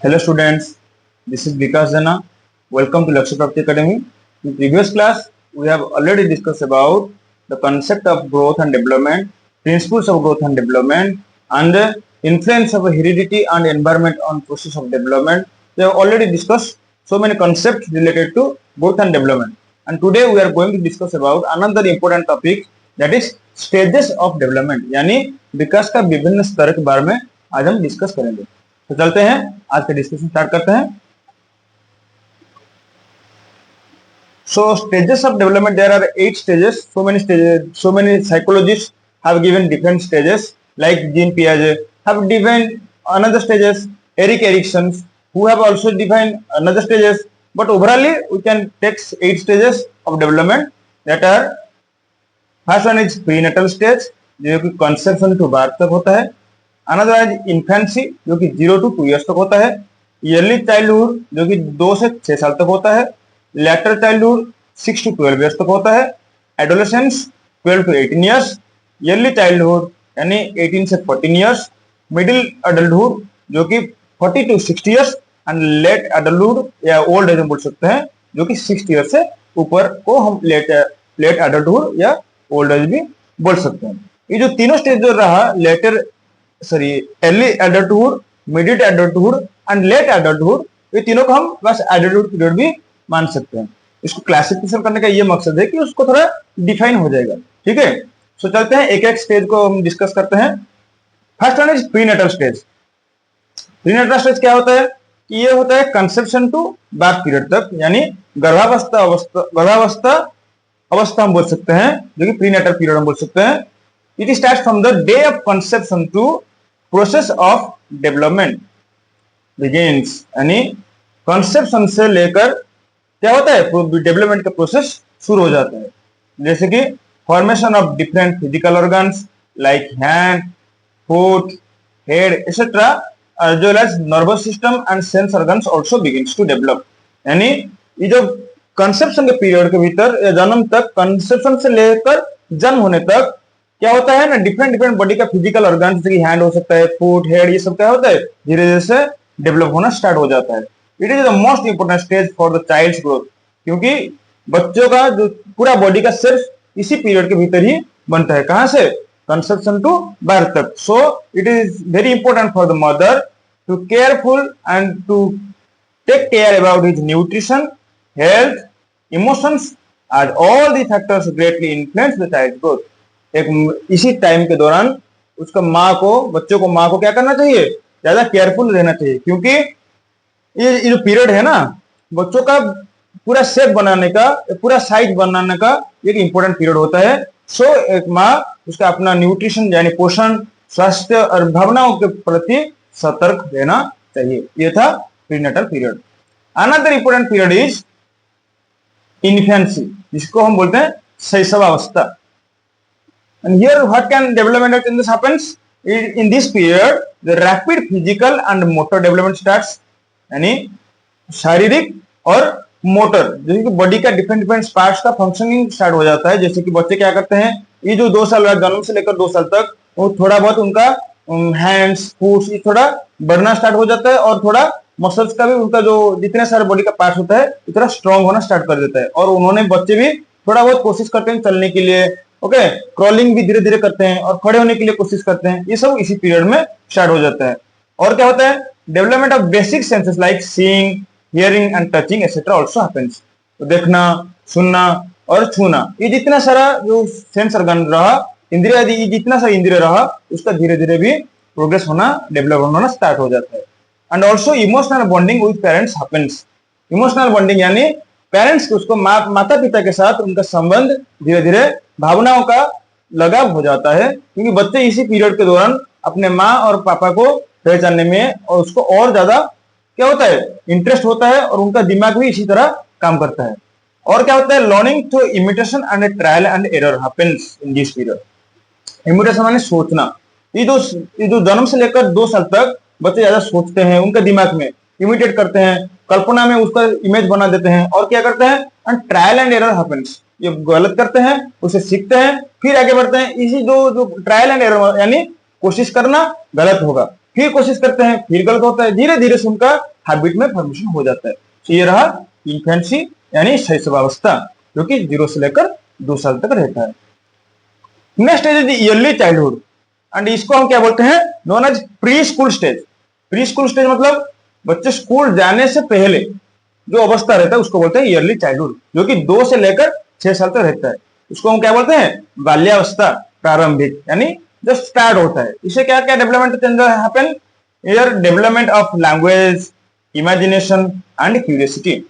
Hello students, this is Vikas Jana. Welcome to Lakshya Prapti Academy. In previous class, we have already discussed about the concept of growth and development, principles of growth and development, and the influence of heredity and environment on process of development. We have already discussed so many concepts related to growth and development. And today we are going to discuss about another important topic, that is stages of development. यानी विकास का विभिन्न स्तर के बारे में आज हम discuss करेंगे. तो चलते हैं आज का डिस्कशन स्टार्ट करते हैं. So stages of development, there are 8 stages. So many psychologists have given different stages, like Jean Piaget have defined another stages, Erik Erikson who have also defined another stages, but overall we can take 8 stages of development. That are, first one is prenatal stage, जो कि conception to birth तक होता है. Another is infancy, जो कि 0 to 2 years तक होता है. ईयरली चाइल्डहुड, जो कि 2 से 6 साल तक होता है. लेटर चाइल्डहुड 6 to 12 years तक होता है. Adolescence 12 to 18 years. Yearly childhood यानी 18 से 14 years. मिडिल एडल्टहुड, जो कि 40 to 60 years. And let adulthood या ओल्ड एज बोल सकते हैं, जो कि 60 years से ऊपर को हम लेट एडल्टहुड या ओल्ड एज भी बोल सकते हैं. ये जो तीनों स्टेज जो रहा, early adulthood, middle adulthood and let adulthood, ये तीनों को हम बस एडल्टहुड पीरियड भी मान सकते हैं. इसको क्लासिफिकेशन करने का ये मकसद है कि उसको थोड़ा डिफाइन हो जाएगा. ठीक है, सो चलते हैं एक एक स्टेज को हम डिस्कस करते हैं. First one is prenatal stage. Prenatal stage क्या होता है कि ये होता है कंसेप्शन टू बर्थ पीरियड तक, यानी गर्भावस्था अवस्था हम बोल सकते हैं, जो कि प्रीनेटल पीरियड हम बोल सकते हैं. It starts from the day of conception to process of development begins. यानी conception से लेकर क्या होता है, डेवलपमेंट का प्रोसेस शुरू हो जाता है. जैसे कि formation of different physical organs like hand, foot, head etcetera, as well as nervous system and sense organs also begins to develop. यानी ये जो कंसेप्शन के पीरियड के भीतर या जन्म तक, कंसेप्शन से लेकर जन्म होने तक क्या होता है ना, डिफरेंट बॉडी का फिजिकल ऑर्गन, जैसे कि हैंड हो सकता है, फुट, हेड, ये सब क्या होता है, धीरे धीरे से डेवलप होना स्टार्ट हो जाता है. It is the most important stage for the child's growth, क्योंकि बच्चों का जो पूरा बॉडी का सिर्फ इसी पीरियड के भीतर ही बनता है. कहां से, कंसेप्शन टू बर्थ तक. So it is very important for the mother to careful and to take care about his nutrition, health, emotions, as all the factors greatly influence the child growth. एक इसी time के दौरान उसका बच्चों को माँ को क्या करना चाहिए, ज्यादा केयरफुल रहना चाहिए, क्योंकि ये जो पीरियड है ना, बच्चों का पूरा शेप बनाने का, पूरा साइज बनाने का एक इंपॉर्टेंट पीरियड होता है. सो एक माँ उसका अपना न्यूट्रिशन यानी पोषण, स्वास्थ्य और भावनाओं के प्रति सतर्क रहना चाहिए. ये था prenatal period. Another important period is infancy, जिसको हम बोलते हैं शैशवावस्था. And here what can development in this happens? In this period, the rapid physical and motor development starts. यानी शारीरिक और मोटर, जैसे कि बॉडी का डिफरेंट पार्ट्स का फंक्शनिंग स्टार्ट हो जाता है. जैसे कि बच्चे क्या करते हैं, ये जो 2 साल जन्म से लेकर 2 साल तक, वो थोड़ा बहुत उनका हैंड्स, फुट्स ये थोड़ा बढ़ना स्टार्ट हो जाता है, और थोड़ा मसल्स का भी उनका जो जितने सारे बॉडी का पार्ट होता है थोड़ा स्ट्रॉन्ग होना स्टार्ट कर देता है. और उन्होंने बच्चे भी थोड़ा बहुत कोशिश करते हैं चलने के लिए, ओके, क्रॉलिंग भी धीरे धीरे करते हैं और खड़े होने के लिए कोशिश करते हैं. ये सब इसी पीरियड में स्टार्ट हो जाता है. और क्या होता है, development of basic senses like seeing, hearing and touching etcetera also happens. तो देखना, सुनना और छूना, ये जितना सारा जो सेंस ऑर्गन रहा, इंद्रिय आदि, ये जितना सारा इंद्रिय रहा, उसका धीरे धीरे भी प्रोग्रेस होना, डेवलप होना स्टार्ट हो जाता है. And also emotional bonding with parents happens. Emotional bonding यानी पेरेंट्स को, उसको माता पिता के साथ उनका संबंध धीरे धीरे भावनाओं का लगाव हो जाता है, क्योंकि बच्चे इसी पीरियड के दौरान अपने माँ और पापा को पहचानने में और उसको और ज्यादा क्या होता है, इंटरेस्ट होता है, और उनका दिमाग भी इसी तरह काम करता है. और क्या होता है, learning through imitation and trial and error happens in this period. Imitation माने सोचना. ये जो जन्म से लेकर 2 साल तक बच्चे ज्यादा सोचते हैं, उनके दिमाग में इमिटेट करते हैं, कल्पना में उसका इमेज बना देते हैं, और क्या करते हैं, and trial and error happens. ये गलत करते हैं, उसे सीखते हैं, फिर आगे बढ़ते हैं. इसी जो ट्रायल एंड एरर यानी कोशिश करना गलत होगा, फिर कोशिश करते हैं, फिर गलत होता है, धीरे धीरे से उनका हैबिट में फॉर्मेशन हो जाता है। तो ये रहा इन्फेंसी यानी शैशवावस्था, जो कि 0 से लेकर 2 साल तक रहता है। Next is early childhood, and इसको हम क्या बोलते हैं, known as pre school stage. Pre school stage मतलब बच्चे स्कूल जाने से पहले जो अवस्था रहता है उसको बोलते हैं ईयरली चाइल्डहुड, जो कि 2 से लेकर 6 साल तक रहता है। उसको हम क्या बोलते हैं, बाल्यावस्था, प्रारंभिक, यानी जो स्टार्ट होता है। इसे क्या क्या development changes happen here, development of language, imagination and curiosity.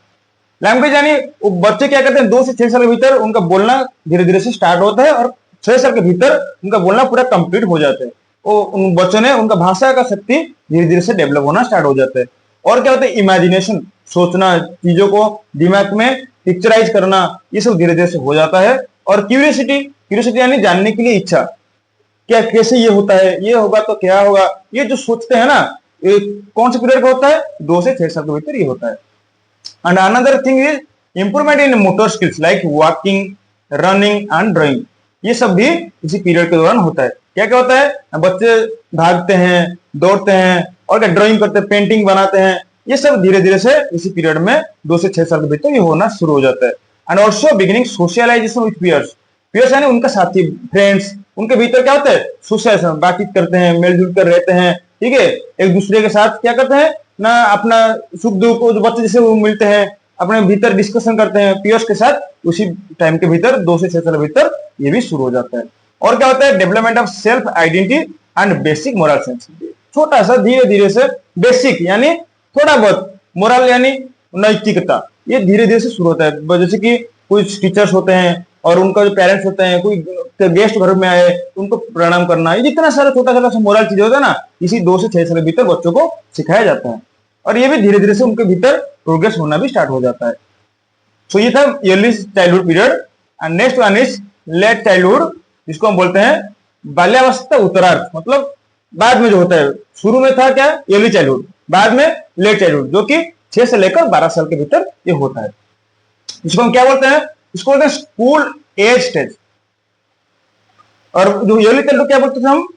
Language यानी बच्चे क्या करते हैं, 2 से 6 साल के भीतर उनका बोलना धीरे धीरे से स्टार्ट होता है और 6 साल के भीतर उनका बोलना पूरा कंप्लीट हो जाता है। उन बच्चों ने उनका भाषा का शक्ति धीरे धीरे से डेवलप होना स्टार्ट हो जाता है। और क्या होता है, इमेजिनेशन, सोचना, चीजों को दिमाग में पिक्चराइज करना, ये सब धीरे धीरे से हो जाता है। और क्यूरियोसिटी, क्यूरियोसिटी यानी जानने के लिए इच्छा, क्या कैसे ये होता है, ये होगा तो क्या होगा, ये जो सोचते हैं ना, ये कौन से पीरियड का होता है, 2 से 6 साल के भीतर ये होता है। And another thing is improvement in motor skills like walking, running and drawing. ये सब भी इसी पीरियड के दौरान होता है। क्या क्या होता है, बच्चे भागते हैं, दौड़ते हैं, और क्या ड्राइंग करते हैं, पेंटिंग बनाते हैं। ये सब धीरे धीरे से इसी पीरियड में 2 से 6 साल के भीतर ये होना शुरू हो जाता है। And also beginning socialisation with peers, peers यानी उनका साथी, फ्रेंड्स, उनके भीतर क्या होता है, सोशलाइजेशन, बातचीत करते हैं, मिलजुल कर रहते हैं, ठीक है, एक दूसरे के साथ क्या करते हैं ना, अपना सुख दुख को जो बच्चे जैसे वो मिलते हैं, अपने भीतर डिस्कशन करते हैं पीयर्स के साथ। उसी टाइम के भीतर 2 से 6 साल के भीतर ये भी शुरू हो जाता है। और क्या होता है, development of self identity and basic moral sense, छोटा सा धीरे धीरे से बेसिक यानी थोड़ा बहुत, मोरल यानी नैतिकता, ये धीरे धीरे से शुरू होता है। जैसे कि कुछ टीचर्स होते हैं और उनका जो पेरेंट्स होते हैं, कोई गेस्ट घर में आए उनको प्रणाम करना, ये जितना सारा छोटा छोटा मोरल चीज होता है ना, इसी 2 से 6 साल के भीतर बच्चों को सिखाया जाता है। और ये भी धीरे धीरे से उनके भीतर प्रोग्रेस होना भी स्टार्ट हो जाता है। सो ये था early childhood period. And next one is late childhood, जिसको हम बोलते हैं बाल्यावस्था उत्तरार्ध, मतलब बाद में जो होता है। शुरू में था क्या, अर्ली चाइल्डहुड, बाद में लेट चाइल्डहुड, जो कि 6 से लेकर 12 साल के भीतर ये होता है। इसको हम क्या बोलते हैं, इसको बोलते हैं स्कूल एज स्टेज। और जो अर्ली चाइल्डहुड क्या बोलते थे हम,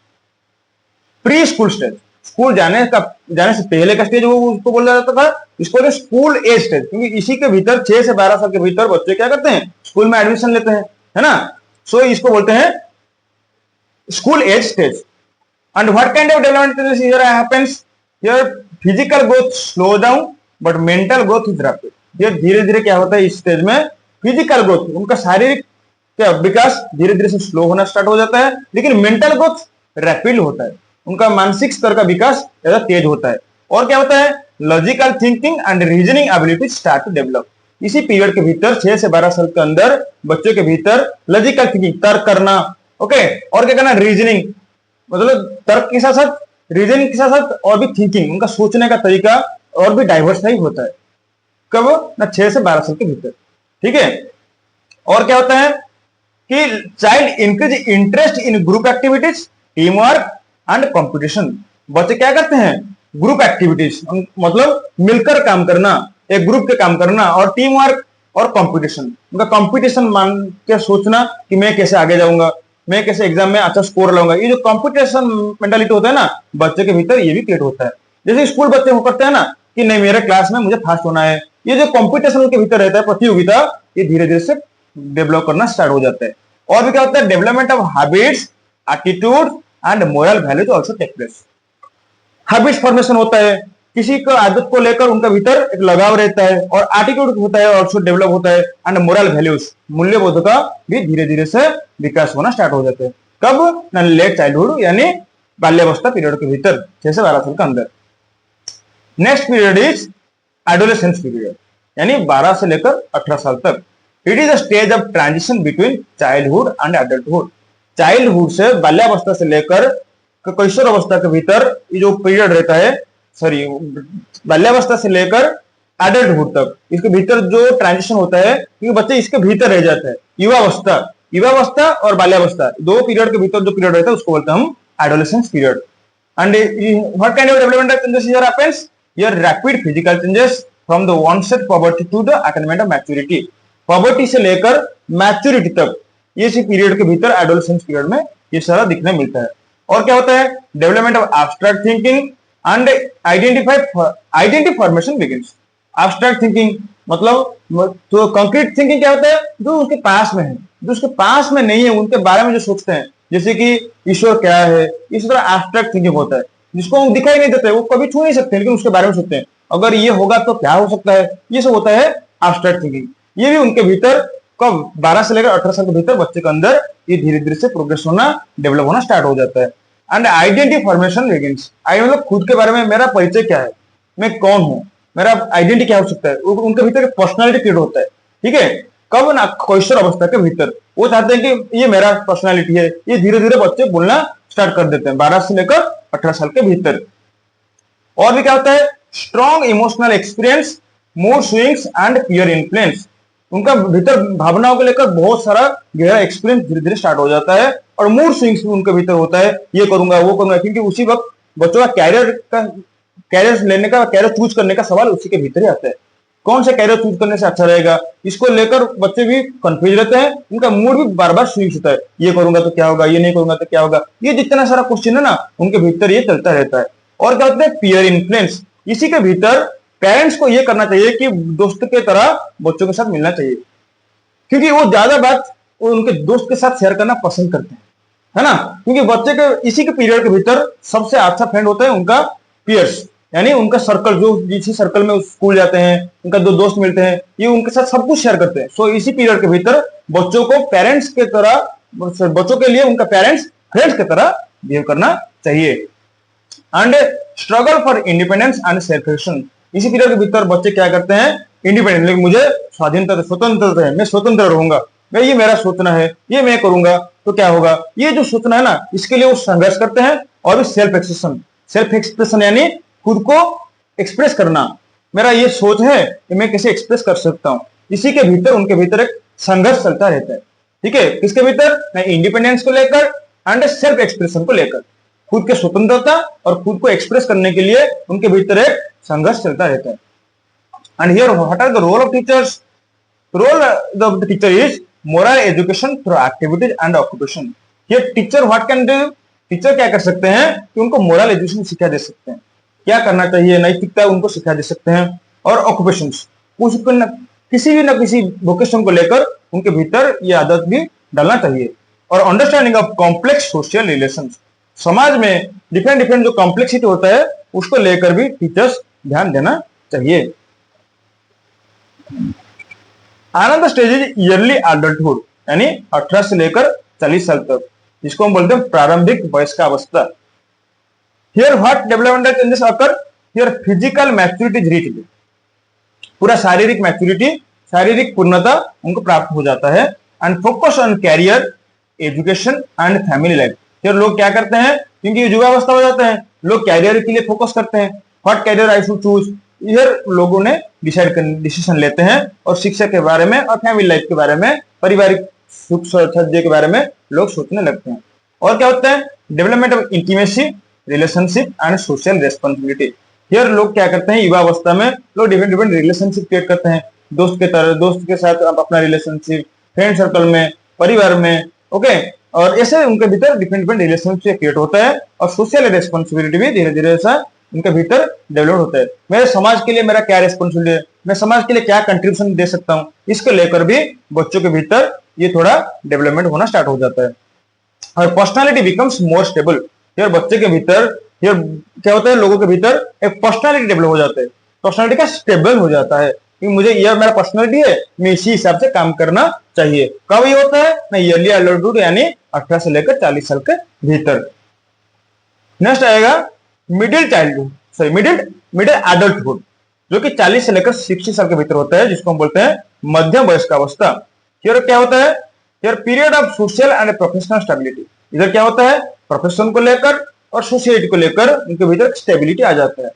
प्री स्कूल स्टेज, स्कूल जाने से पहले का स्टेज वो उसको बोला जाता था। इसको बोलते हैं स्कूल एज स्टेज, क्योंकि इसी के भीतर 6 से 12 साल के भीतर बच्चे क्या करते हैं, स्कूल में एडमिशन लेते हैं, है ना। सो इसको बोलते हैं school age stage. And what kind of development here happens, here physical growth slow down but mental growth is rapid. ये धीरे धीरे क्या होता है इस स्टेज में, फिजिकल ग्रोथ, उनका शारीरिक क्या विकास धीरे धीरे से स्लो होना स्टार्ट हो जाता है, लेकिन मेंटल ग्रोथ रैपिड होता है, उनका मानसिक स्तर का विकास ज्यादा तेज होता है। और क्या होता है, logical thinking and reasoning ability start to develop. इसी पीरियड के भीतर 6 से 12 साल के अंदर बच्चों के भीतर लॉजिकल थिंकिंग, तर्क करना, ओके, और क्या करना, रीजनिंग, मतलब तर्क के साथ साथ रीजनिंग के साथ साथ और भी थिंकिंग, उनका सोचने का तरीका और भी डाइवर्सिफाई होता है। कब ना, 6 से 12 साल के भीतर, ठीक है। और क्या होता है कि child increase interest in group activities, team work and competition. बच्चे क्या करते हैं, ग्रुप एक्टिविटीज, मतलब मिलकर काम करना, एक ग्रुप के काम करना, और टीम वर्क और कंपटीशन। उनका कंपटीशन मान के सोचना कि मैं कैसे आगे जाऊंगा, मैं कैसे एग्जाम में अच्छा स्कोर लाऊंगा। ये जो कंपटीशन मेंटालिटी होता है ना बच्चे के भीतर, ये भी क्रिएट होता है। जैसे स्कूल बच्चे हो करते हैं ना कि नहीं मेरे क्लास में मुझे फास्ट होना है, ये जो कंपटीशन उनके भीतर रहता है, प्रतियोगिता, ये धीरे धीरे से डेवलप करना स्टार्ट हो जाता है। और भी क्या होता है, development of habits, attitude and moral values also take place. Habits formation होता है, किसी को आदत को लेकर उनका भीतर एक लगाव रहता है, और एटीट्यूड होता है ऑल्सो डेवलप होता है, एंड मोरल वैल्यूज, मूल्यबोध का भी धीरे धीरे से विकास होना स्टार्ट हो जाता है। कब ना, लेट चाइल्डहुड यानी बाल्यावस्था पीरियड के भीतर 6 से 12 साल के अंदर। Next period is adolescence period, यानी 12 से लेकर 18 साल तक। It is a stage of transition between childhood and adulthood. Childhood से, बाल्यावस्था से लेकर कैशोर अवस्था के भीतर ये जो पीरियड रहता है, सॉरी बाल्यावस्था से लेकर एडल्टहुड तक, इसके भीतर जो ट्रांजिशन होता है, क्योंकि बच्चे इसके भीतर रह जाते हैं। युवावस्था और बाल्यावस्था, दो पीरियड के भीतर जो पीरियड रहता है उसको बोलते हैं हम adolescence period. And what kind of development changes here happens, here rapid physical changes from the onset puberty to the attainment of maturity. Puberty से लेकर मैच्योरिटी तक, ये इसी पीरियड के भीतर एडोलेसेंस पीरियड में ये सारा दिखने मिलता है। और क्या होता है, development of abstract thinking and identity formation begins. Abstract thinking मतलब तो कंक्रीट थिंकिंग क्या होता है, जो उसके पास में है, जो उसके पास में नहीं है उनके बारे में जो सोचते हैं, जैसे कि ईश्वर क्या है, इस तरह एब्स्ट्रैक्ट थिंकिंग होता है, जिसको हम दिखाई नहीं देते, वो कभी छू नहीं सकते, लेकिन उसके बारे में सोचते हैं, अगर ये होगा तो क्या हो सकता है, ये सब होता है एब्स्ट्रैक्ट थिंकिंग। ये भी उनके भीतर कब 12 से लेकर 18 साल के भीतर बच्चे के अंदर ये धीरे धीरे से प्रोग्रेस होना, डेवलप होना स्टार्ट हो जाता है। And identity formation begins. I मतलब खुद के बारे में, मेरा परिचय क्या है, मैं कौन हूं, मेरा आइडेंटिटी क्या हो सकता है, उनके भीतर एक पर्सनालिटी क्रिएट होता है। ठीक है, कब ना कैशोर अवस्था के भीतर वो चाहते हैं कि ये मेरा पर्सनालिटी है, ये धीरे धीरे बच्चे बोलना स्टार्ट कर देते हैं 12 से लेकर 18 साल के भीतर। और भी क्या होता है, strong emotional experience, mood swings and peer influence. उनका भीतर भावनाओं को लेकर बहुत सारा गहरा एक्सपीरियंस धीरे धीरे स्टार्ट हो जाता है, और मूड स्विंग्स भी उनके भीतर होता है, ये करूंगा वो करूंगा, क्योंकि उसी वक्त बच्चों का कैरियर लेने का, कैरियर चूज करने का सवाल उसी के भीतर ही आता है। कौन से कैरियर चूज करने से अच्छा रहेगा, इसको लेकर बच्चे भी कंफ्यूज रहते हैं, उनका मूड भी बार बार स्विंग होता है, ये करूंगा तो क्या होगा, ये नहीं करूंगा तो क्या होगा, ये जितना सारा क्वेश्चन है ना उनके भीतर ये चलता रहता है। और क्या होता है, पीयर इन्फ्लुएंस। इसी के भीतर पेरेंट्स को ये करना चाहिए कि दोस्त के तरह बच्चों के साथ मिलना चाहिए, क्योंकि वो ज्यादा बात वो उनके दोस्त के साथ शेयर करना पसंद करते हैं, है ना, क्योंकि बच्चे के इसी के पीरियड के भीतर सबसे अच्छा फ्रेंड होता है उनका पीयर्स, यानी उनका सर्कल, जो जिस सर्कल में स्कूल जाते हैं, उनका दो दोस्त मिलते हैं, ये उनके साथ सब कुछ शेयर करते हैं। सो इसी पीरियड के भीतर बच्चों को पेरेंट्स के तरह, बच्चों के लिए उनका पेरेंट्स फ्रेंड्स की तरह बिहेव करना चाहिए। And struggle for independence and self action. इसी पीरियड के भीतर बच्चे क्या करते हैं, इंडिपेंडेंट, लेकिन मुझे स्वाधीनता, स्वतंत्रता है, मैं स्वतंत्र रहूंगा, मैं ये मेरा सोचना है, ये मैं करूंगा तो क्या होगा, ये जो सोचना है ना, इसके लिए वो संघर्ष करते हैं। और भी सेल्फ एक्सप्रेशन यानी खुद को एक्सप्रेस करना, मेरा ये सोच है कि मैं कैसे एक्सप्रेस कर सकता हूं, इसी के भीतर उनके भीतर एक संघर्ष चलता रहता है। ठीक है, किसके भीतर, इंडिपेंडेंस को लेकर एंड सेल्फ एक्सप्रेशन को लेकर, खुद के स्वतंत्रता और खुद को एक्सप्रेस करने के लिए उनके भीतर एक संघर्ष चलता रहता है। And here what are the role of teachers? Role of the teacher is moral education through activities and occupation. ये teacher what can do? Teacher क्या कर सकते हैं कि उनको मोरल एजुकेशन सिखा दे सकते हैं, क्या करना चाहिए, नैतिकता उनको सिखा दे सकते हैं, और ऑक्यूपेशन किसी भी ना किसी वोकेशन को लेकर उनके भीतर ये आदत भी डालना चाहिए। और understanding of complex social relations, समाज में डिफरेंट जो कॉम्प्लेक्सिटी होता है उसको लेकर भी टीचर्स ध्यान देना चाहिए। Another stage is yearly adulthood, यानी 18 से लेकर 40 साल तक, जिसको हम बोलते हैं प्रारंभिक वयस्कावस्था। Here what developmental changes occur? Here physical maturity is reached, पूरा शारीरिक मैच्योरिटी, शारीरिक पूर्णता उनको प्राप्त हो जाता है। And focus on career, education and family life. फिर लोग क्या करते हैं, क्योंकि युवावस्था हो जाता है, लोग कैरियर के लिए फोकस करते हैं, what career I should choose, इधर लोगों ने डिसीजन लेते हैं, और शिक्षा के बारे में और फैमिली लाइफ के बारे में, पारिवारिक सुख सज्जे के बारे में लोग सोचने लगते हैं। और क्या होता है, development of intimacy, relationship and social responsibility. Here लोग क्या करते हैं, युवा अवस्था में लोग डिफरेंट रिलेशनशिप क्रिएट करते हैं, दोस्त के तरह, दोस्त के साथ अपना रिलेशनशिप, फ्रेंड सर्कल में, परिवार में, ओके, और ऐसे उनके भीतर डिफरेंट रिलेशनशिप क्रिएट होता है, और सोशल रेस्पॉन्सिबिलिटी भी धीरे धीरे ऐसा उनके भीतर डेवलप होता है। मेरे समाज के लिए मेरा क्या रेस्पॉन्सिबिलिटी है, मैं समाज के लिए क्या कंट्रीब्यूशन दे सकता हूँ, इसको लेकर भी बच्चों के भीतर ये थोड़ा डेवलपमेंट होना स्टार्ट हो जाता है। और पर्सनालिटी बिकम्स मोर स्टेबल। यार बच्चे के भीतर यार क्या होता है, लोगों के भीतर एक पर्सनालिटी डेवलप हो जाता है, पर्सनालिटी का स्टेबल हो जाता है कि मुझे यह मेरा पर्सनालिटी है, मैं इसी हिसाब से काम करना चाहिए। कब ये होता है ना, ईयरली एडल्टहुड यानी 18 से लेकर 40 साल के भीतर। नेक्स्ट आएगा मिडिल एडल्टहुड, जो कि 40 से लेकर 60 साल के भीतर होता है, जिसको हम बोलते हैं मध्यम वयस्कावस्था। हियर क्या होता है, here period of social and professional stability. इधर क्या होता है, प्रोफेशन को लेकर और सोसाइटी को लेकर उनके भीतर स्टेबिलिटी आ जाता है,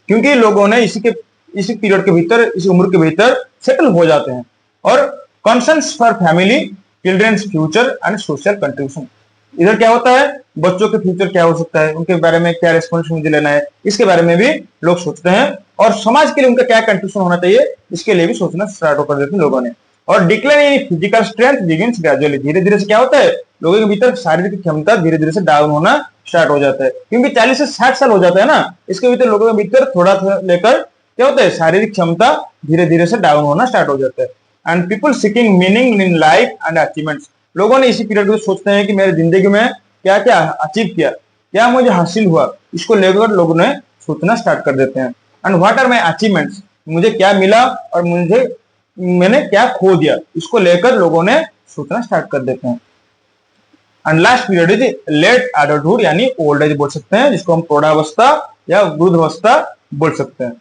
क्योंकि लोगों ने इसी पीरियड के भीतर, इसी उम्र के भीतर सेटल हो जाते हैं। और concerns for family, children's future and social contribution. इधर क्या होता है, बच्चों के फ्यूचर क्या हो सकता है, उनके बारे में क्या रेस्पॉन्सिबिलिटी लेना है, इसके बारे में भी लोग सोचते हैं, और समाज के लिए उनका क्या कंट्रीब्यूशन होना चाहिए, इसके लिए भी सोचना स्टार्ट कर देते हैं लोगों ने। और decline in physical strength begins gradually, धीरे धीरे से क्या होता है, लोगों के भीतर शारीरिक क्षमता धीरे धीरे से डाउन होना स्टार्ट हो जाता है, क्योंकि 40 से 60 साल हो जाता है ना, इसके भीतर लोगों के भीतर थोड़ा लेकर क्या होता है, शारीरिक क्षमता धीरे धीरे से डाउन होना स्टार्ट हो जाता है। And people seeking meaning in life and achievements, लोगों ने इसी पीरियड में सोचते हैं कि मेरे जिंदगी में क्या क्या अचीव किया, क्या मुझे हासिल हुआ, इसको लेकर लोगों ने सोचना स्टार्ट कर देते हैं। And what are my achievements, मुझे क्या मिला और मैंने क्या खो दिया, इसको लेकर लोगों ने सोचना स्टार्ट कर देते हैं। And last period is late adulthood, यानी ओल्ड एज बोल सकते हैं, जिसको हम प्रौढ़ावस्था या वृद्धावस्था बोल सकते हैं।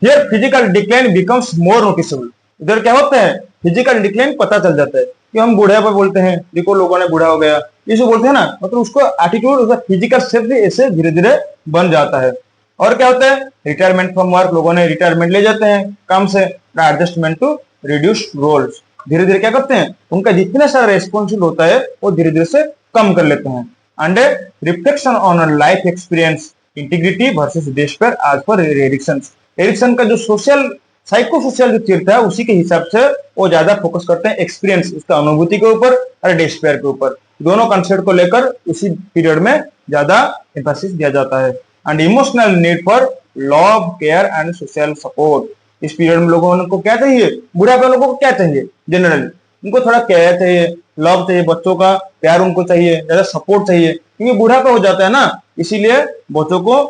Here physical decline becomes more noticeable, इधर क्या होता है, फिजिकल डिक्लाइन पता चल जाता है कि हम बूढ़े पर बोलते हैं, देखो लोगों ने बूढ़ा हो गया, ये जो बोलते हैं ना, मतलब उसको एटीट्यूड, उसका फिजिकल शेप भी ऐसे धीरे धीरे बन जाता है। और क्या होता है, रिटायरमेंट फ्रॉम वर्क, लोगों ने रिटायरमेंट ले जाते हैं काम से, एडजस्टमेंट टू रिड्यूस्ड रोल्स, धीरे धीरे क्या करते हैं, उनका जितना सारा रेस्पॉन्सिबल होता है वो धीरे धीरे से कम कर लेते हैं। And reflection on life experience, integrity versus despair as per Erikson का जो सोशल साइको सोशल जो थियर था, उसी के हिसाब से वो ज्यादा फोकस करते हैं एक्सपीरियंस, उसका अनुभूति के ऊपर और डिस्पेयर के ऊपर, दोनों कंसेप्ट को लेकर उसी पीरियड में ज्यादा एम्फेसिस दिया जाता है। And emotional need for love care and social support, इस पीरियड में लोगों को क्या चाहिए, बुढ़ापे लोगों को क्या चाहिए, जनरली उनको थोड़ा केयर चाहिए, लव चाहिए, बच्चों का प्यार उनको चाहिए, ज्यादा सपोर्ट चाहिए, क्योंकि बुढ़ापा हो जाता है ना, इसीलिए बच्चों को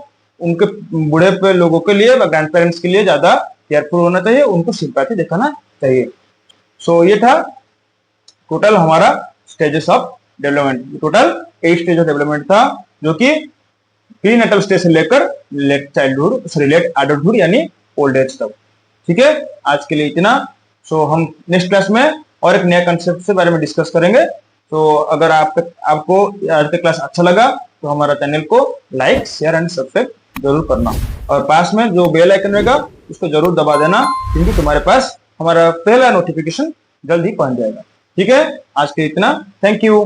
उनके बूढ़े पे लोगों के लिए, ग्रैंड पेरेंट्स के लिए ज्यादा केयरफुल होना चाहिए, उनको सिंपैथी दिखाना चाहिए। सो ये था टोटल हमारा stages of development, total 8 stage of development था, जो कि प्रीनेटल स्टेज से लेकर late childhood, sorry late adulthood यानी ओल्ड एज तक। ठीक है, आज के लिए इतना। सो हम नेक्स्ट क्लास में और एक नया कंसेप्ट से बारे में डिस्कस करेंगे। तो अगर आपको आज का क्लास अच्छा लगा तो हमारा चैनल को लाइक, शेयर एंड सब्सक्राइब जरूर करना, और पास में जो बेल आइकन रहेगा उसको जरूर दबा देना, क्योंकि तुम्हारे पास हमारा पहला नोटिफिकेशन जल्द ही पहुंच जाएगा। ठीक है, आज के इतना, थैंक यू।